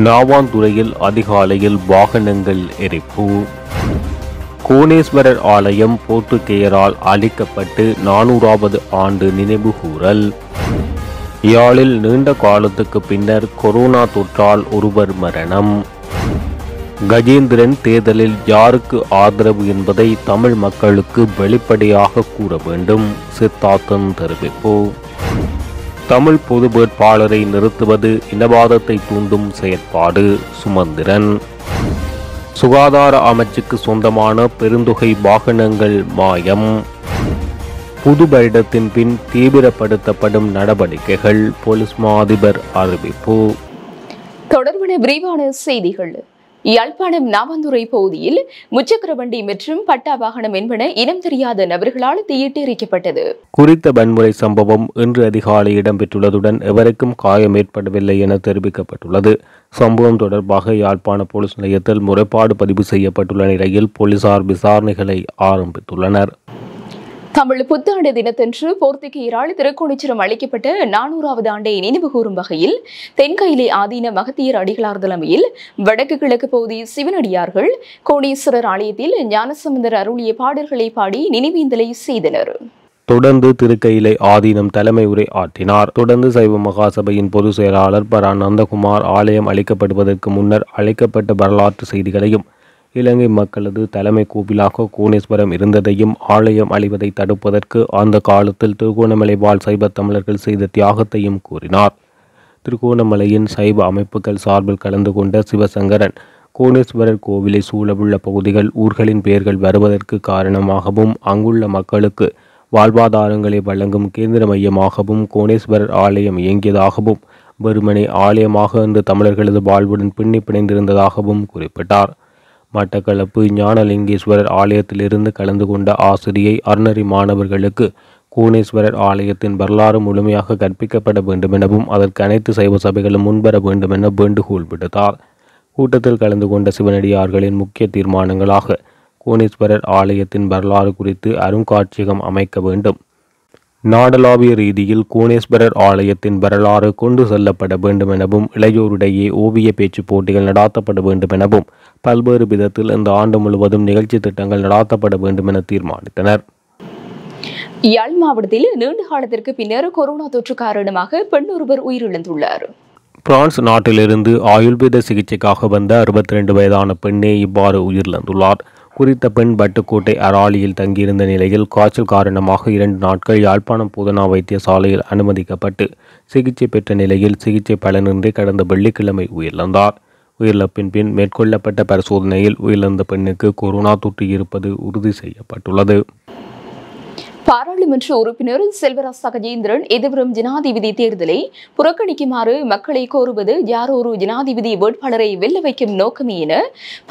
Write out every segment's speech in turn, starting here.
நாவாந்துறையில் அதிகாலையில் வாகனங்கள் எரிப்பு. கோணேஸ்வரர் ஆலயம் போர்த்துகேயரால் அழிக்கப்பட்டு 400வது ஆண்டு நினைவுகூரல். யாழில் நீண்ட காலத்துக்கு பின்னர் கொரோனா தொற்றால் ஒருவர் மரணம். கஜேந்திரன் தேர்தலில் யாருக்கு ஆதரவு என்பதை தமிழ் மக்களுக்கு வெளிப்படையாக கூற வேண்டும், சித்தார்த்தன் தெரிவிப்பு. தமிழ் பொது வேட்பாளரை நிறுத்துவது இனவாதத்தை தூண்டும் செயற்பாடு, சுமந்திரன். சுகாதார அமைச்சுக்கு சொந்தமான பெருந்தொகை வாகனங்கள் மாயம். புது வருடத்தின் பின் தீவிரப்படுத்தப்படும் நடவடிக்கைகள், போலீஸ் மா அதிபர் அறிவிப்பு. தொடர்பான விரிவான செய்திகள். யாழ்ப்பாணம் நாவாந்துறை பகுதியில் முச்சக்கர வண்டி மற்றும் பட்டா வாகனம் என்பன இனம் தெரியாத நபர்களால் தீயிட்டு எரிக்கப்பட்டது. குறித்த வன்முறை சம்பவம் இன்று அதிகாலை இடம்பெற்றுள்ளதுடன் எவருக்கும் காயம் ஏற்படவில்லை என தெரிவிக்கப்பட்டுள்ளது. சம்பவம் தொடர்பாக யாழ்ப்பாண போலீஸ் நிலையத்தில் முறைப்பாடு பதிவு செய்யப்பட்டுள்ள நிலையில் போலீசார் விசாரணைகளை ஆரம்பித்துள்ளனர். தமிழ் புத்தாண்டு தினத்தன்று போர்த்துகேயரால் திருக்கோணேச்சுரம் அளிக்கப்பட்ட 400வது ஆண்டை நினைவுகூரும் வகையில் தென்கையிலே ஆதீன மகத்தியர் அடிகளார் தலைமையில் வடக்கு கிழக்கு பகுதி சிவனடியார்கள் கோணேஸ்வரர் ஆலயத்தில் ஞானசம்பந்தர் அருளிய பாடல்களை பாடி நினைவேந்தலை செய்தனர். தொடர்ந்து திருக்கையிலை ஆதீனம் தலைமை உரை ஆற்றினார். தொடர்ந்து சைவ மகாசபையின் பொதுச் செயலாளர் பரா நந்தகுமார் ஆலயம் அளிக்கப்படுவதற்கு முன்னர் அளிக்கப்பட்ட வரலாற்று செய்திகளையும் இலங்கை மக்களது தலைமை கோவிலாக கோணேஸ்வரம் இருந்ததையும் ஆலயம் அழிவதை தடுப்பதற்கு அந்த காலத்தில் திருகோணமலை வாழ் சைவ தமிழர்கள் செய்த தியாகத்தையும் கூறினார். திருகோணமலையின் சைவ அமைப்புகள் சார்பில் கலந்து கொண்ட சிவசங்கரன் கோணேஸ்வரர் கோவிலை சூழவுள்ள பகுதிகள் ஊர்களின் பெயர்கள் வருவதற்கு காரணமாகவும் அங்குள்ள மக்களுக்கு வாழ்வாதாரங்களை வழங்கும் கேந்திர மையமாகவும் கோணேஸ்வரர் ஆலயம் இயங்கியதாகவும் வெறுமனே ஆலயமாக அந்த தமிழர்களது வாழ்வுடன் பின்னி பிணைந்திருந்ததாகவும் குறிப்பிட்டார். மட்டக்களப்பு ஞானலிங்கேஸ்வரர் ஆலயத்திலிருந்து கலந்து கொண்ட ஆசிரியை அறநெறி மாணவர்களுக்கு கோணேஸ்வரர் ஆலயத்தின் வரலாறு முழுமையாக கற்பிக்கப்பட வேண்டுமெனவும் அதற்கு அனைத்து சைவ சபைகளும் முன்வர வேண்டுமென வேண்டுகோள் விடுத்தார். கூட்டத்தில் கலந்து கொண்ட சிவனடியார்களின் முக்கிய தீர்மானங்களாக கோணேஸ்வரர் ஆலயத்தின் வரலாறு குறித்து அருங்காட்சியகம் அமைக்க வேண்டும், நாடளாவிய ரீதியில் கோணேஸ்வரர் ஆலயத்தின் வரலாறு கொண்டு செல்லப்பட வேண்டுமெனவும் இளையோரிடையே ஓவிய பேச்சு போட்டிகள் நடாத்தப்பட வேண்டுமெனவும் பல்வேறு விதத்தில் இந்த ஆண்டு முழுவதும் நிகழ்ச்சி திட்டங்கள் நடாத்தப்பட வேண்டுமென தீர்மானித்தனர். யாழ் மாவட்டத்தில் நீண்ட காலத்திற்கு பின்னர் கொரோனா தொற்று காரணமாக பெண் ஒருவர் உயிரிழந்துள்ளார். பிரான்ஸ் நாட்டிலிருந்து ஆயுர்வேத சிகிச்சைக்காக வந்த 62 வயதான பெண்ணே இவ்வாறு உயிரிழந்துள்ளார். குறித்த பெண் பட்டுக்கோட்டை அராலியில் தங்கியிருந்த நிலையில் காய்ச்சல் காரணமாக 2 நாட்கள் யாழ்ப்பாணம் போதனா வைத்தியசாலையில் அனுமதிக்கப்பட்டு சிகிச்சை பெற்ற நிலையில் சிகிச்சை பலனின்றி கடந்த வெள்ளிக்கிழமை உயிரிழந்தார். உயிரிழப்பின் பின் மேற்கொள்ளப்பட்ட பரிசோதனையில் உயிரிழந்த பெண்ணுக்கு கொரோனா தொற்று இருப்பது உறுதி செய்யப்பட்டுள்ளது. பாராளுமன்ற உறுப்பினர் செல்வராசா கஜேந்திரன் எதிர்வரும் ஜனாதிபதி தேர்தலை புறக்கணிக்குமாறு மக்களை கோருவது யாரோ ஒரு ஜனாதிபதி வேட்பாளரை வெல்ல வைக்கும் நோக்கமே என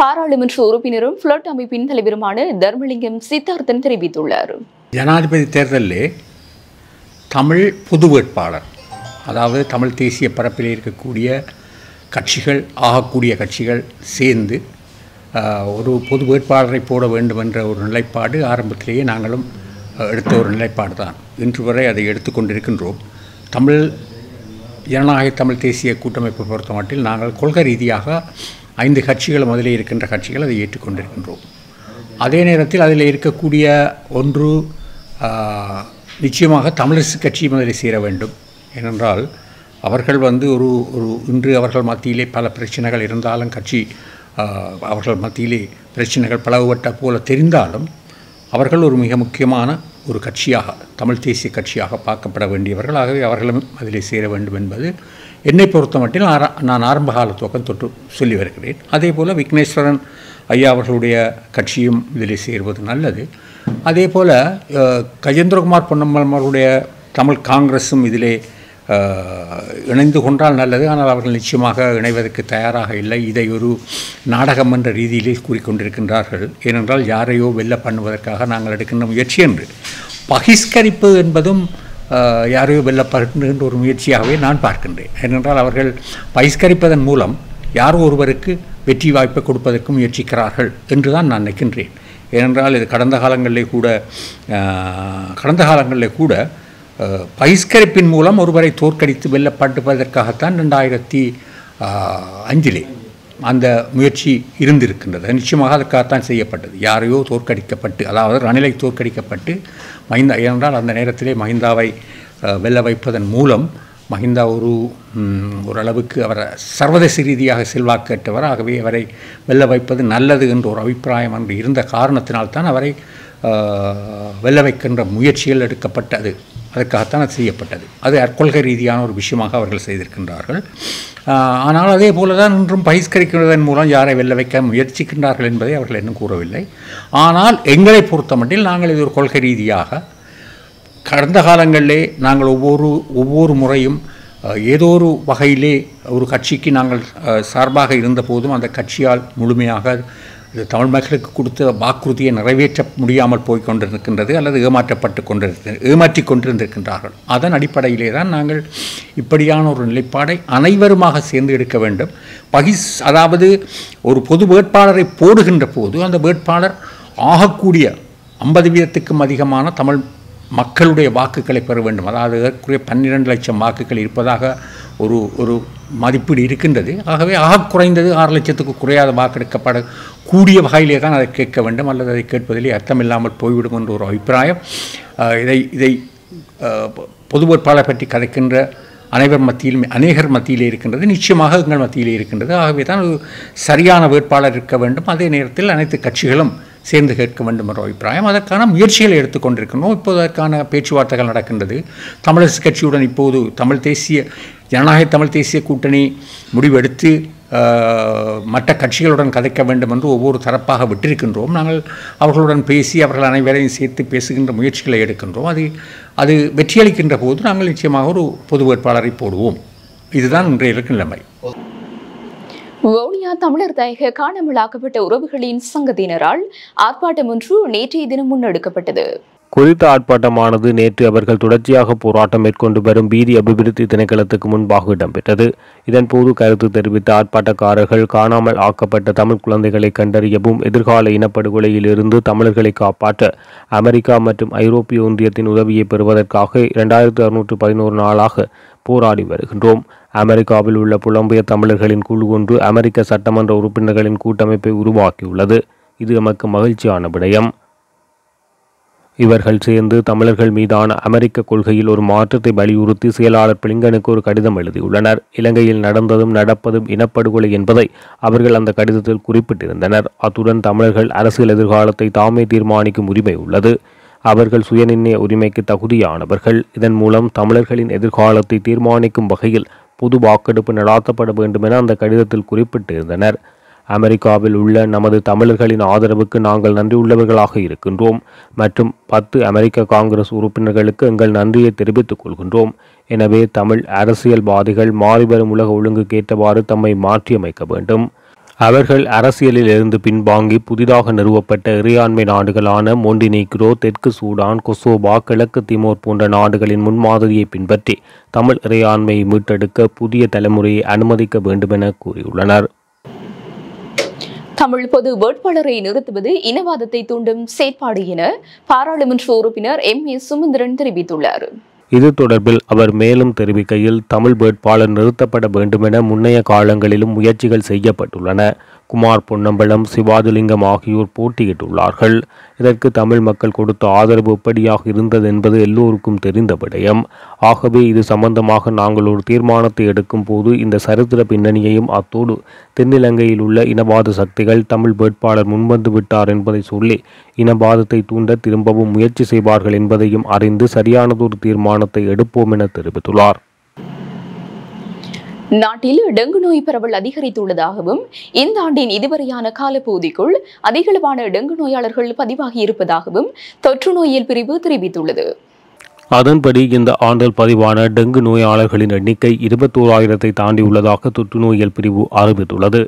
பாராளுமன்ற உறுப்பினரும் பிளட் அமைப்பின் தலைவருமான தர்மலிங்கம் சித்தார்த்தன் தெரிவித்துள்ளார். ஜனாதிபதி தேர்தலில் தமிழ் பொது வேட்பாளர், அதாவது தமிழ் தேசிய பரப்பில் இருக்கக்கூடிய கட்சிகள் ஆகக்கூடிய கட்சிகள் சேர்ந்து ஒரு பொது வேட்பாளரை போட வேண்டும் என்ற ஒரு நிலைப்பாடு ஆரம்பத்திலேயே நாங்களும் எடுத்த ஒரு நிலைப்பாடு தான். இன்று வரை அதை எடுத்துக்கொண்டிருக்கின்றோம். தமிழ் ஜனநாயக தமிழ் தேசிய கூட்டமைப்பு பொறுத்த மட்டில் நாங்கள் கொள்கை ரீதியாக 5 கட்சிகள் முதலே இருக்கின்ற கட்சிகள் அதை ஏற்றுக்கொண்டிருக்கின்றோம். அதே நேரத்தில் அதில் இருக்கக்கூடிய ஒன்று நிச்சயமாக தமிழரசு கட்சி முதலில் சேர வேண்டும். ஏனென்றால் அவர்கள் ஒரு இன்று அவர்கள் மத்தியிலே பல பிரச்சனைகள் இருந்தாலும் அவர்கள் மத்தியிலே பிரச்சனைகள் பலவட்ட போல தெரிந்தாலும் அவர்கள் ஒரு மிக முக்கியமான ஒரு கட்சியாக தமிழ் தேசிய கட்சியாக பார்க்கப்பட வேண்டியவர்கள். ஆகவே அவர்களும் அதிலே சேர வேண்டும் என்பது என்னை பொறுத்த மட்டில் நான் ஆரம்ப கால துவக்கம் தொட்டு சொல்லி வருகிறேன். அதே போல் விக்னேஸ்வரன் ஐயா அவர்களுடைய கட்சியும் இதிலே சேர்வது நல்லது. அதே போல் கஜேந்திரகுமார் பொன்னம்மருடைய தமிழ் காங்கிரஸும் இதிலே இணைந்து கொண்டால் நல்லது. ஆனால் அவர்கள் நிச்சயமாக இணைவதற்கு தயாராக இல்லை. இதை ஒரு நாடகம் என்ற ரீதியிலே கூறிக்கொண்டிருக்கின்றார்கள். ஏனென்றால் யாரையோ வெல்ல பண்ணுவதற்காக நாங்கள் எடுக்கின்ற முயற்சி என்று பகிஷ்கரிப்பு என்பதும் யாரையோ வெல்லப்படுகின்ற ஒரு முயற்சியாகவே நான் பார்க்கின்றேன். ஏனென்றால் அவர்கள் பகிஷ்கரிப்பதன் மூலம் யாரோ ஒருவருக்கு வெற்றி வாய்ப்பை கொடுப்பதற்கு முயற்சிக்கிறார்கள் என்று தான் நான் நினைக்கின்றேன். ஏனென்றால் இது கடந்த காலங்களிலே கூட பகிஷ்கரிப்பின் மூலம் ஒருவரை தோற்கடித்து வெல்லப்படுவதற்காகத்தான் அஞ்சிலே அந்த முயற்சி இருந்திருக்கின்றது. நிச்சயமாக அதற்காகத்தான் செய்யப்பட்டது. யாரையோ தோற்கடிக்கப்பட்டு, அதாவது ரணிலை தோற்கடிக்கப்பட்டு மஹிந்தா, ஏனென்றால் அந்த நேரத்திலே மஹிந்தாவை வெல்ல வைப்பதன் மூலம் மஹிந்தா ஓரளவுக்கு அவரை சர்வதேச ரீதியாக செல்வாக்கேற்றவர். ஆகவே அவரை வெல்ல வைப்பது நல்லது என்ற ஒரு அபிப்பிராயம் அன்று இருந்த காரணத்தினால்தான் அவரை வெல்ல வைக்கின்ற முயற்சிகள் எடுக்கப்பட்டது. அதற்காகத்தான் அது செய்யப்பட்டது. அது கொள்கை ரீதியான ஒரு விஷயமாக அவர்கள் செய்திருக்கின்றார்கள். ஆனால் அதே போல தான் இன்றும் பகிஷ்கரிக்கிறதன் மூலம் யாரை வெல்ல வைக்க முயற்சிக்கின்றார்கள் என்பதை அவர்கள் இன்னும் கூறவில்லை. ஆனால் எங்களை பொறுத்தமட்டில் நாங்கள் இது ஒரு கொள்கை ரீதியாக கடந்த காலங்களிலே நாங்கள் ஒவ்வொரு முறையும் ஏதோ ஒரு வகையிலே ஒரு கட்சிக்கு நாங்கள் சார்பாக இருந்த போதும் அந்த கட்சியால் முழுமையாக தமிழ் மக்களுக்கு கொடுத்த வாக்குறுதியை நிறைவேற்ற முடியாமல் போய் கொண்டிருக்கின்றது, அல்லது ஏமாற்றி கொண்டிருந்திருக்கின்றார்கள். அதன் அடிப்படையிலே தான் நாங்கள் இப்படியான ஒரு நிலைப்பாடை அனைவருமாக சேர்ந்து எடுக்க வேண்டும். அதாவது ஒரு பொது வேட்பாளரை போடுகின்ற போது அந்த வேட்பாளர் ஆகக்கூடிய 50% அதிகமான தமிழ் மக்களுடைய வாக்குகளை பெற வேண்டும். அதாவது ஏற்குறைய 12 லட்சம் வாக்குகள் இருப்பதாக ஒரு மதிப்பீடு இருக்கின்றது. ஆகவே குறைந்தது 6 லட்சத்துக்கு குறையாத வாக்கெடுக்கப்படக்கூடிய வகையிலே தான் அதை கேட்க வேண்டும், அல்லது அதை கேட்பதிலே அர்த்தமில்லாமல் போய்விடும் என்ற ஒரு அபிப்பிராயம் இதை பொது வேட்பாளர் பற்றி கதைக்கின்ற அநேகர் மத்தியிலே இருக்கின்றது. நிச்சயமாக எங்கள் மத்தியிலே இருக்கின்றது. ஆகவே தான் ஒரு சரியான வேட்பாளர் இருக்க வேண்டும். அதே நேரத்தில் அனைத்து கட்சிகளும் சேர்ந்து கேட்க வேண்டும் என்ற அபிப்பிராயம். அதற்கான முயற்சிகளை எடுத்துக்கொண்டிருக்கின்றோம். இப்போது அதற்கான பேச்சுவார்த்தைகள் நடக்கின்றது. தமிழரசு கட்சியுடன் இப்போது ஜனநாயக தமிழ் தேசிய கூட்டணி முடிவெடுத்து மற்ற கட்சிகளுடன் கதைக்க வேண்டும் என்று ஒவ்வொரு தரப்பாக விட்டிருக்கின்றோம். நாங்கள் அவர்களுடன் பேசி அவர்கள் அனைவரையும் சேர்த்து பேசுகின்ற முயற்சிகளை எடுக்கின்றோம். அது வெற்றியளிக்கின்ற போது நாங்கள் நிச்சயமாக ஒரு பொது வேட்பாளரை போடுவோம். இதுதான் இன்றைய இருக்கும் நிலைமை. வவுனியா தமிழர் தாயக காணாமலாக்கப்பட்ட உறவுகளின் சங்கத்தினரால் ஆர்ப்பாட்டம் ஒன்று நேற்றைய தினம் முன்னெடுக்கப்பட்டது. குறித்த ஆர்ப்பாட்டமானது நேற்று அவர்கள் தொடர்ச்சியாக போராட்டம் மேற்கொண்டு வரும் வீதி அபிவிருத்தி திணைக்களத்துக்கு முன்பாக இடம்பெற்றது. இதன்போது கருத்து தெரிவித்த ஆர்ப்பாட்டக்காரர்கள் காணாமல் ஆக்கப்பட்ட தமிழ் குழந்தைகளை கண்டறியவும் எதிர்கால இனப்படுகொலையில் இருந்து தமிழர்களை காப்பாற்ற அமெரிக்கா மற்றும் ஐரோப்பிய ஒன்றியத்தின் உதவியை பெறுவதற்காக 2611 நாளாக போராடி வருகின்றோம். அமெரிக்காவில் உள்ள புலம்பெயர் தமிழர்களின் குழு ஒன்று அமெரிக்க சட்டமன்ற உறுப்பினர்களின் கூட்டமைப்பை உருவாக்கியுள்ளது. இது எமக்கு மகிழ்ச்சியான விடயம். இவர்கள் சேர்ந்து தமிழர்கள் மீதான அமெரிக்க கொள்கையில் ஒரு மாற்றத்தை வலியுறுத்தி செயலாளர் பிளிங்கனுக்கு ஒரு கடிதம் எழுதியுள்ளனர். இலங்கையில் நடந்ததும் நடப்பதும் இனப்படுகொலை என்பதை அவர்கள் அந்த கடிதத்தில் குறிப்பிட்டிருந்தனர். அத்துடன் தமிழர்கள் அரசியல் எதிர்காலத்தை தாமே தீர்மானிக்கும் உரிமை உள்ளது. அவர்கள் சுயநிர்ணய உரிமைக்கு தகுதியானவர்கள். இதன் மூலம் தமிழர்களின் எதிர்காலத்தை தீர்மானிக்கும் வகையில் பொது வாக்கெடுப்பு நடாத்தப்பட வேண்டும் என அந்த கடிதத்தில் குறிப்பிட்டிருந்தனர். அமெரிக்காவில் உள்ள நமது தமிழர்களின் ஆதரவுக்கு நாங்கள் நன்றியுள்ளவர்களாக இருக்கின்றோம் மற்றும் 10 அமெரிக்க காங்கிரஸ் உறுப்பினர்களுக்கு எங்கள் நன்றியை தெரிவித்துக் கொள்கின்றோம். எனவே தமிழ் அரசியல்வாதிகள் மாறிவரும் உலக ஒழுங்குக்கு ஏற்றவாறு தம்மை மாற்றியமைக்க வேண்டும். அவர்கள் அரசியலில் இருந்து பின்வாங்கி புதிதாக நிறுவப்பட்ட இறையாண்மை நாடுகளான மொண்டினீக்ரோ, தெற்கு சூடான், கொசோவா, கிழக்கு திமோர் போன்ற நாடுகளின் முன்மாதிரியை பின்பற்றி தமிழ் இறையாண்மையை மீட்டெடுக்க புதிய தலைமுறையை அனுமதிக்க வேண்டும் என கூறியுள்ளனர். தமிழ் பொது வேட்பாளரை நிறுத்துவது இனவாதத்தை தூண்டும் செயற்பாடு என பாராளுமன்ற உறுப்பினர் M.A. சுமந்திரன் தெரிவித்துள்ளார். இது தொடர்பில் அவர் மேலும் தெரிவிக்கையில், தமிழ் வேட்பாளர் நிறுத்தப்பட வேண்டுமென முன்னைய காலங்களிலும் முயற்சிகள் செய்யப்பட்டுள்ளன. குமார் பொன்னம்பலம், சிவாஜிலிங்கம் ஆகியோர் போட்டியிட்டுள்ளார்கள். இதற்கு தமிழ் மக்கள் கொடுத்த ஆதரவு எப்படியாக இருந்தது என்பது எல்லோருக்கும் தெரிந்த விடயம். ஆகவே இது சம்பந்தமாக நாங்கள் ஒரு தீர்மானத்தை எடுக்கும் போது இந்த சரித்திர பின்னணியையும் அத்தோடு தென்னிலங்கையில் உள்ள இனவாத சக்திகள் தமிழ் வேட்பாளர் முன்வந்து விட்டார் என்பதை சொல்லி இனவாதத்தை தூண்ட திரும்பவும் முயற்சி செய்வார்கள் என்பதையும் அறிந்து சரியானதொரு தீர்மானத்தை எடுப்போம் என தெரிவித்துள்ளார். நாட்டில் டெங்கு நோய் பரவல் அதிகரித்துள்ளதாகவும் இந்த ஆண்டின் இதுவரையான காலப்பகுதிக்குள் அதிகளவான டெங்கு நோயாளர்கள் பதிவாகி இருப்பதாகவும் தொற்று நோயியல் பிரிவு தெரிவித்துள்ளது. அதன்படி இந்த ஆண்டில் பதிவான டெங்கு நோயாளர்களின் எண்ணிக்கை 21,000 தாண்டியுள்ளதாக தொற்று நோயியல் பிரிவு அறிவித்துள்ளது.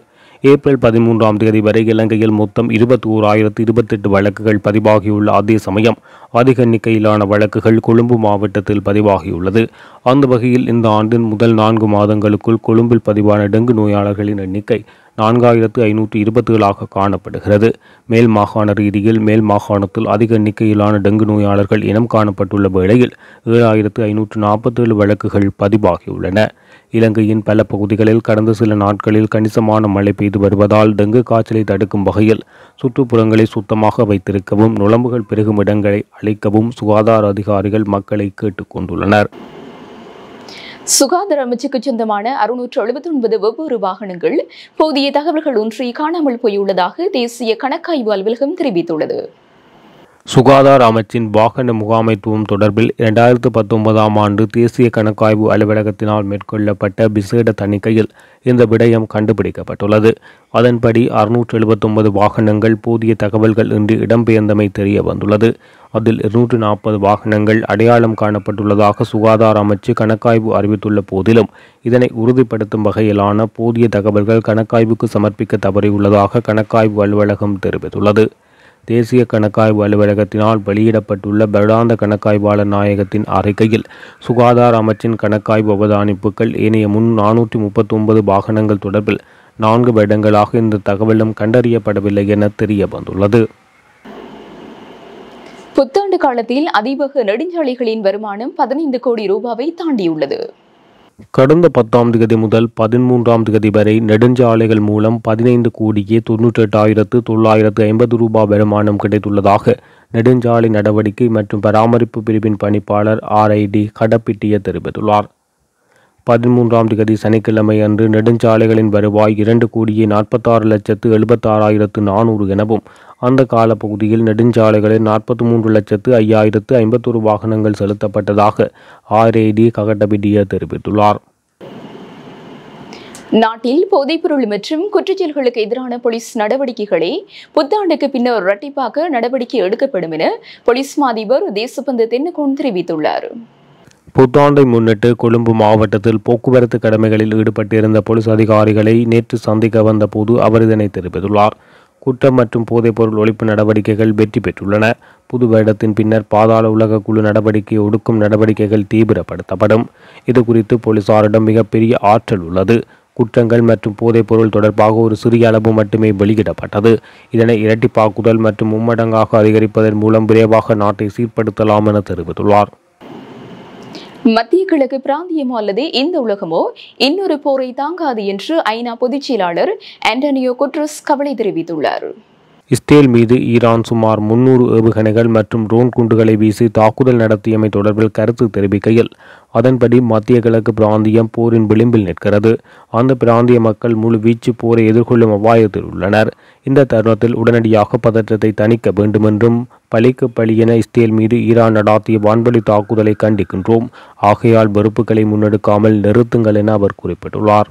ஏப்ரல் 13ஆம் தேதி வரை இலங்கையில் மொத்தம் 21,028 வழக்குகள் பதிவாகியுள்ள அதே சமயம் அதிக எண்ணிக்கையிலான வழக்குகள் கொழும்பு மாவட்டத்தில் பதிவாகியுள்ளது. அந்த வகையில் இந்த ஆண்டின் முதல் 4 மாதங்களுக்குள் கொழும்பில் பதிவான டெங்கு நோயாளர்களின் எண்ணிக்கை 4,527 காணப்படுகிறது. மேல் மாகாண ரீதியில் மேல் மாகாணத்தில் அதிக எண்ணிக்கையிலான டெங்கு நோயாளர்கள் இனம் காணப்பட்டுள்ள வேளையில் 7,547 வழக்குகள் பதிவாகியுள்ளன. இலங்கையின் பல பகுதிகளில் கடந்த சில நாட்களில் கணிசமான மழை பெய்து வருவதால் டெங்கு காய்ச்சலை தடுக்கும் வகையில் சுற்றுப்புறங்களை சுத்தமாக வைத்திருக்கவும் நுளம்புகள் பெருகும் இடங்களை அழிக்கவும் சுகாதார அதிகாரிகள் மக்களை கேட்டுக்கொண்டுள்ளனர். சுகாதார அமைச்சுக்கு சொந்தமான 679 வெவ்வேறு வாகனங்கள் போதிய தகவல்கள் ஒன்றி காணாமல் போயுள்ளதாக தேசிய கணக்காய்வு அலுவலகம் தெரிவித்துள்ளது. சுகாதார அமைச்சின் வாகன முகாமைத்துவம் தொடர்பில் 2019ஆம் ஆண்டு தேசிய கணக்காய்வு அலுவலகத்தினால் மேற்கொள்ளப்பட்ட விசேட தணிக்கையில் இந்த விடயம் கண்டுபிடிக்கப்பட்டுள்ளது. அதன்படி 679 வாகனங்கள் போதிய தகவல்கள் இன்றி இடம்பெயர்ந்தமை தெரிய வந்துள்ளது. அதில் 240 வாகனங்கள் அடையாளம் காணப்பட்டுள்ளதாக சுகாதார அமைச்சு கணக்காய்வு அறிவித்துள்ள போதிலும் இதனை உறுதிப்படுத்தும் வகையிலான போதிய தகவல்கள் கணக்காய்வுக்கு சமர்ப்பிக்க தவறியுள்ளதாக கணக்காய்வு அலுவலகம் தெரிவித்துள்ளது. தேசிய கணக்காய்வு அலுவலகத்தினால் வெளியிடப்பட்டுள்ள வருடாந்த கணக்காய்வாளர் நாயகத்தின் அறிக்கையில் சுகாதார அமைச்சின் கணக்காய்வு அவதானிப்புகள் ஏனைய 439 வாகனங்கள் தொடர்பில் 4 வருடங்களாக இந்த தகவலும் கண்டறியப்படவில்லை என தெரிய வந்துள்ளது. புத்தாண்டு காலத்தில் அதிவேக நெடுஞ்சாலைகளின் வருமானம் 15 கோடி ரூபாவை தாண்டியுள்ளது. கடந்த 10ஆம் தேதி முதல் 13ஆம் தேதி வரை நெடுஞ்சாலைகள் மூலம் 15,98,950 ரூபாய் வருமானம் கிடைத்துள்ளதாக நெடுஞ்சாலை நடவடிக்கை மற்றும் பராமரிப்பு பிரிவின் பணிப்பாளர் RID கடப்பிட்டிய தெரிவித்துள்ளார். 13ஆம் தேதி சனிக்கிழமை அன்று நெடுஞ்சாலைகளின் வருவாய் 2,46,76,400 எனவும் அந்த காலப்பகுதியில் நெடுஞ்சாலைகளில் 43,05,051 வாகனங்கள் செலுத்தப்பட்டதாக RID கடப்பிட்டிய தெரிவித்துள்ளார். நாட்டில் போதைப்பொருள் மற்றும் குற்றச்செயல்களுக்கு எதிரான போலீஸ் நடவடிக்கைகளை புத்தாண்டுக்கு பின்னர் இரட்டிப்பாக்க நடவடிக்கை எடுக்கப்படும் என போலீஸ் மா அதிபர் தேசபந்து தென்னகோன் தெரிவித்துள்ளார். புத்தாண்டை முன்னிட்டு கொழும்பு மாவட்டத்தில் போக்குவரத்து கடமைகளில் ஈடுபட்டிருந்த போலீஸ் அதிகாரிகளை நேற்று சந்திக்க வந்த போது அவர் இதனை தெரிவித்துள்ளார். குற்றம் மற்றும் போதைப்பொருள் ஒழிப்பு நடவடிக்கைகள் வெற்றி பெற்றுள்ளன. புது வருடத்தின் பின்னர் பாதாள உலக குழு நடவடிக்கை ஒடுக்கும் நடவடிக்கைகள் தீவிரப்படுத்தப்படும். இது குறித்து போலீசாரிடம் மிகப்பெரிய ஆற்றல் உள்ளது. குற்றங்கள் மற்றும் போதைப்பொருள் தொடர்பாக ஒரு சிறிய அளவு மட்டுமே வெளியிடப்பட்டது. இதனை இரட்டிப்பாக்குதல் மற்றும் மும்மடங்காக அதிகரிப்பதன் மூலம் விரைவாக நாட்டை சீர்படுத்தலாம் என தெரிவித்துள்ளார். மத்திய கிழக்கு பிராந்தியமோ அல்லது இந்த உலகமோ இன்னொரு போரை தாங்காது என்று ஐநா பொதுச் செயலாளர் ஆண்டனியோ குட்ரஸ் கவலை தெரிவித்துள்ளார். இஸ்ரேல் மீது ஈரான் சுமார் 300 ஏவுகணைகள் மற்றும் ட்ரோன் குண்டுகளை வீசி தாக்குதல் நடத்தியமை தொடர்பில் கருத்து தெரிவிக்கையில் அதன்படி மத்திய கிழக்கு பிராந்தியம் போரின் விளிம்பில் நிற்கிறது. அந்த பிராந்திய மக்கள் முழு வீச்சு போரை எதிர்கொள்ளும் அபாயத்தில் உள்ளனர். இந்த தருணத்தில் உடனடியாக பதற்றத்தை தணிக்க வேண்டுமென்றும் பழிக்கு பழியென இஸ்ரேல் மீது ஈரான் நடாத்திய வான்வழி தாக்குதலை கண்டிக்கின்றோம். ஆகையால் வெறுப்புகளை முன்னெடுக்காமல் நிறுத்துங்கள் என அவர் குறிப்பிட்டுள்ளார்.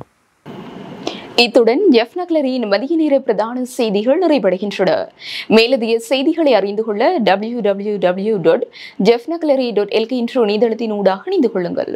இத்துடன் ஜெஃப் நக்லரியின் மதிய நேர பிரதான செய்திகள் நிறைவடைகின்றன. மேலதிக செய்திகளை அறிந்து கொள்ள www.jeffnaclery.lk என்ற இணையதளத்தின் ஊடாக இணைந்து கொள்ளுங்கள்.